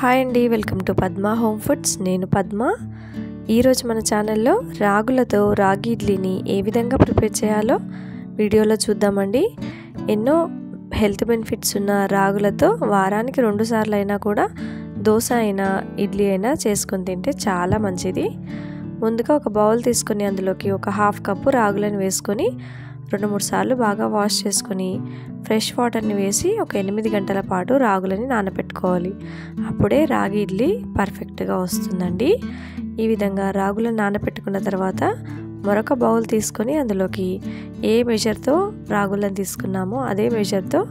Hi అండి, welcome to Padma home foods. నేను పద్మ. ఈరోజు మన ఛానల్లో రాగులతో రాగి ఇడ్లీని ఏ విధంగా ప్రిపేర్ చేయాలో వీడియోలో చూద్దామండి. ఎన్నో హెల్త్ బెనిఫిట్స్ ఉన్న రాగులతో వారానికి 2 సార్లు అయినా కూడా దోశ అయినా ఇడ్లీ అయినా చేసుకొని తింటే చాలా మంచిది. ముందుగా ఒక బౌల్ తీసుకొని అందులోకి ఒక 1/2 కప్పు రాగులను వేసుకొని 2-3 సార్లు బాగా వాష్ చేసుకొని ఫ్రెష్ వాటర్ని వేసి ఒక 8 గంటల పాటు రాగులని నానబెట్టుకోవాలి. అప్పుడే రాగి ఇడ్లీ పర్ఫెక్ట్గా వస్తుందండి. ఈ విధంగా రాగులను నానబెట్టుకున్న తర్వాత మరొక బౌల్ తీసుకొని అందులోకి ఏ మెజర్తో రాగులను తీసుకున్నామో అదే మెజర్తో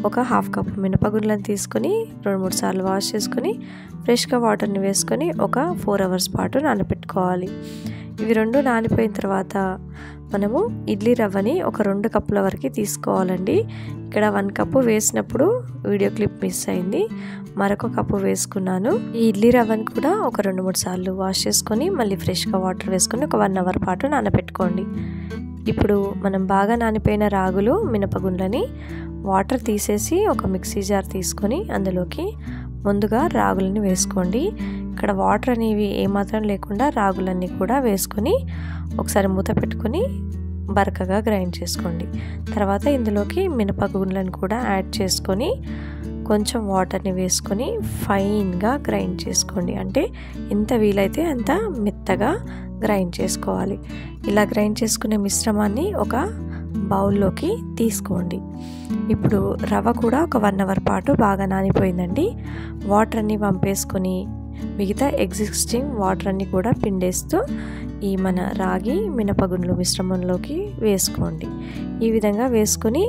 ఒక 1/2 కప్పు మినపగుండ్లను తీసుకొని 2-3 సార్లు వాష్ చేసుకొని ఫ్రెష్గా వాటర్ని వేసుకొని ఒక 4 అవర్స్ పాటు నానబెట్టుకోవాలి. ఇవి 2 నానిపోయిన తర్వాత మనము ఇడ్లీ రవ్వని ఒక 2 కప్పుల వరకు తీసుకోవాలండి. ఇక్కడ 1 కప్పు వేసినప్పుడు వీడియో క్లిప్ మిస్ అయింది, మరొక కప్పు వేసుకున్నాను. ఈ ఇడ్లీ రవ్వని కూడా ఒక 2-3 సార్లు వాష్ చేసుకొని మళ్ళీ ఫ్రెష్గా వాటర్ వేసుకొని ఒక 1 అవర్ పాటు నానబెట్టుకోండి. ఇప్పుడు మనం బాగా నానిపోయిన రాగులు మినపగుండ్లని వాటర్ తీసేసి ఒక మిక్సీ జార్ తీసుకొని అందులోకి ముందుగా రాగులని వేసుకోండి. ఇక్కడ వాటర్ అనేవి ఏమాత్రం లేకుండా రాగులన్నీ కూడా వేసుకొని ఒకసారి మూత పెట్టుకొని బరకగా గ్రైండ్ చేసుకోండి. తర్వాత ఇందులోకి మినపగుండ్లను కూడా యాడ్ చేసుకొని కొంచెం వాటర్ని వేసుకొని ఫైన్గా గ్రైండ్ చేసుకోండి. అంటే ఎంత వీలైతే అంత మెత్తగా గ్రైండ్ చేసుకోవాలి. ఇలా గ్రైండ్ చేసుకునే మిశ్రమాన్ని ఒక బౌల్లోకి తీసుకోండి. ఇప్పుడు రవ్వ కూడా ఒక 1 అవర్ పాటు బాగా నానిపోయిందండి. వాటర్ అన్ని వంపేసుకొని మిగతా ఎగ్జిస్టింగ్ వాటర్ అన్ని కూడా పిండేస్తూ ఈ మన రాగి మినపగుండ్లు మిశ్రమంలోకి వేసుకోండి. ఈ విధంగా వేసుకొని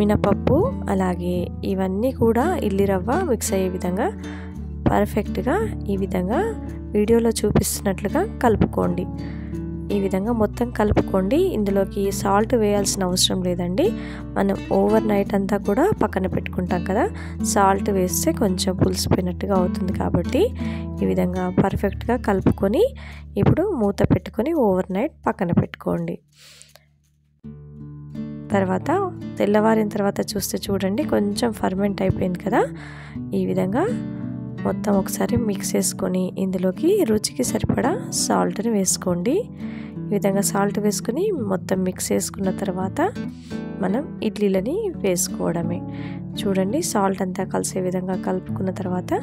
మినపప్పు అలాగే ఇవన్నీ కూడా ఇడ్లీ రవ్వ మిక్స్ అయ్యే విధంగా పర్ఫెక్ట్గా ఈ విధంగా వీడియోలో చూపిస్తున్నట్లుగా కలుపుకోండి. ఈ విధంగా మొత్తం కలుపుకోండి. ఇందులోకి సాల్ట్ వేయాల్సిన అవసరం లేదండి. మనం ఓవర్ నైట్ అంతా కూడా పక్కన పెట్టుకుంటాం కదా, సాల్ట్ వేస్తే కొంచెం పులిసిపోయినట్టుగా అవుతుంది. కాబట్టి ఈ విధంగా పర్ఫెక్ట్గా కలుపుకొని ఇప్పుడు మూత పెట్టుకొని ఓవర్ నైట్ పక్కన పెట్టుకోండి. తర్వాత తెల్లవారిన తర్వాత చూస్తే చూడండి కొంచెం ఫర్మెంట్ అయిపోయింది కదా. ఈ విధంగా మొత్తం ఒకసారి మిక్స్ చేసుకొని ఇందులోకి రుచికి సరిపడా సాల్ట్ని వేసుకోండి. ఈ విధంగా సాల్ట్ వేసుకొని మొత్తం మిక్స్ చేసుకున్న తర్వాత మనం ఇడ్లీలని వేసుకోవడమే. చూడండి సాల్ట్ అంతా కలిసే విధంగా కలుపుకున్న తర్వాత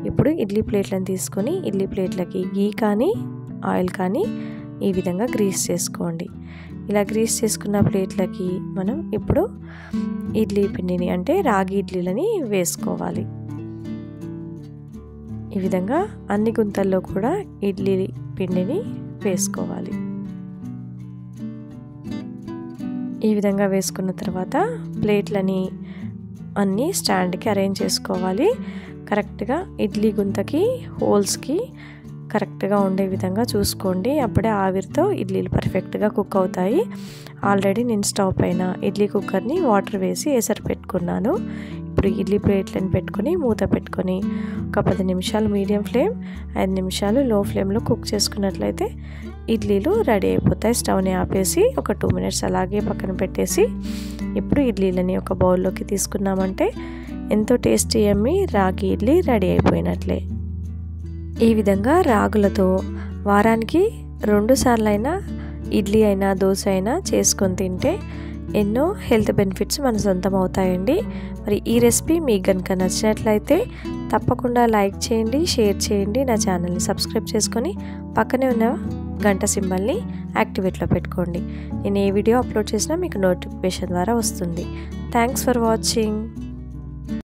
ఇప్పుడు ఇడ్లీ ప్లేట్లను తీసుకొని ఇడ్లీ ప్లేట్లకి గీ కానీ ఆయిల్ కానీ ఈ విధంగా గ్రీస్ చేసుకోండి. ఇలా గ్రీస్ చేసుకున్న ప్లేట్లకి మనం ఇప్పుడు ఇడ్లీ పిండిని అంటే రాగి ఇడ్లీలని వేసుకోవాలి. ఈ విధంగా అన్ని గుంతల్లో కూడా ఇడ్లీ పిండిని వేసుకోవాలి. ఈ విధంగా వేసుకున్న తర్వాత ప్లేట్లని అన్నీ స్టాండ్కి అరేంజ్ చేసుకోవాలి. కరెక్ట్గా ఇడ్లీ గుంతకి హోల్స్కి కరెక్ట్గా ఉండే విధంగా చూసుకోండి. అప్పుడే ఆవిరితో ఇడ్లీలు పర్ఫెక్ట్గా కుక్ అవుతాయి. ఆల్రెడీ నేను స్టవ్ పైన ఇడ్లీ కుక్కర్ని వాటర్ వేసి ఎసరు పెట్టుకున్నాను. ఇప్పుడు ఇడ్లీ ప్లేట్లను పెట్టుకొని మూత పెట్టుకొని ఒక 10 నిమిషాలు మీడియం ఫ్లేమ్ 5 నిమిషాలు లో ఫ్లేమ్లో కుక్ చేసుకున్నట్లయితే ఇడ్లీలు రెడీ అయిపోతాయి. స్టవ్ని ఆపేసి ఒక 2 మినిట్స్ అలాగే పక్కన పెట్టేసి ఇప్పుడు ఇడ్లీలని ఒక బౌల్లోకి తీసుకున్నామంటే ఎంతో టేస్టీ యమ్మీ రాగి ఇడ్లీ రెడీ అయిపోయినట్లే. ఈ విధంగా రాగులతో వారానికి 2 సార్లు అయినా ఇడ్లీ అయినా దోశ అయినా చేసుకొని తింటే ఎన్నో హెల్త్ బెనిఫిట్స్ మన సొంతం అవుతాయండి. మరి ఈ రెసిపీ మీకు కనుక నచ్చినట్లయితే తప్పకుండా లైక్ చేయండి, షేర్ చేయండి, నా ఛానల్ని సబ్స్క్రైబ్ చేసుకొని పక్కనే ఉన్న గంట సింబల్ని యాక్టివేట్లో పెట్టుకోండి. నేను ఏ వీడియో అప్లోడ్ చేసినా మీకు నోటిఫికేషన్ ద్వారా వస్తుంది. Thanks for watching.